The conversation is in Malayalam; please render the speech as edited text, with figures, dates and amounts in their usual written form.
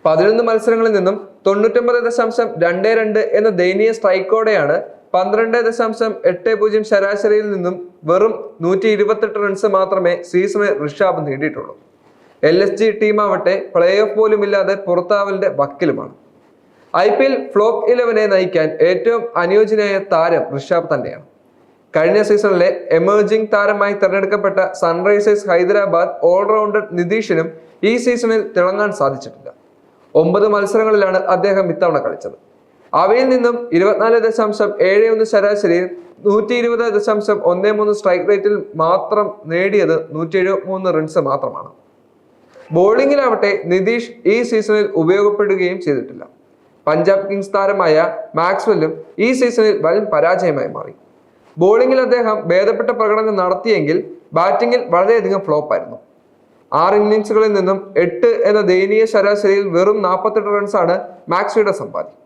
11 മത്സരങ്ങളിൽ നിന്നും 99.22 എന്ന ദയനീയ സ്ട്രൈക്കോടെയാണ് 12.80 ശരാശരിയിൽ നിന്നും വെറും 128 റൺസ് മാത്രമേ സീസണിൽ ഋഷാഭ് നേടിയിട്ടുള്ളൂ. LSG ടീമാവട്ടെ പ്ലേ ഓഫ് പോലും ഇല്ലാതെ പുറത്താവലിന്റെ വക്കിലുമാണ്. IPL ഫ്ലോപ്പ് 11 നയിക്കാൻ ഏറ്റവും അനുയോജ്യനായ താരം ഋഷാഭ് തന്നെയാണ്. കഴിഞ്ഞ സീസണിലെ എമേർജിംഗ് താരമായി തിരഞ്ഞെടുക്കപ്പെട്ട സൺറൈസേഴ്സ് ഹൈദരാബാദ് ഓൾറൗണ്ടർ നിതീഷിനും ഈ സീസണിൽ തിളങ്ങാൻ സാധിച്ചിട്ടില്ല. 9 മത്സരങ്ങളിലാണ് അദ്ദേഹം ഇത്തവണ കളിച്ചത്. അവയിൽ നിന്നും 24.71 ശരാശരിയിൽ 120.13 സ്ട്രൈക്ക് റേറ്റിൽ മാത്രം നേടിയത് 173 റൺസ് മാത്രമാണ്. ബോളിംഗിലാവട്ടെ നിതീഷ് ഈ സീസണിൽ ഉപയോഗപ്പെടുകയും ചെയ്തിട്ടില്ല. പഞ്ചാബ് കിങ്സ് താരമായ മാക്സ്വെല്ലും ഈ സീസണിൽ വൻ പരാജയമായി മാറി. ബോളിംഗിൽ അദ്ദേഹം ഭേദപ്പെട്ട പ്രകടനം നടത്തിയെങ്കിൽ ബാറ്റിംഗിൽ വളരെയധികം ഫ്ലോപ്പായിരുന്നു. 6 ഇന്നിംഗ്സുകളിൽ നിന്നും 8 എന്ന ദയനീയ ശരാശരിയിൽ വെറും 48 റൺസാണ് മാക്സ്വെയുടെ സമ്പാദ്യം.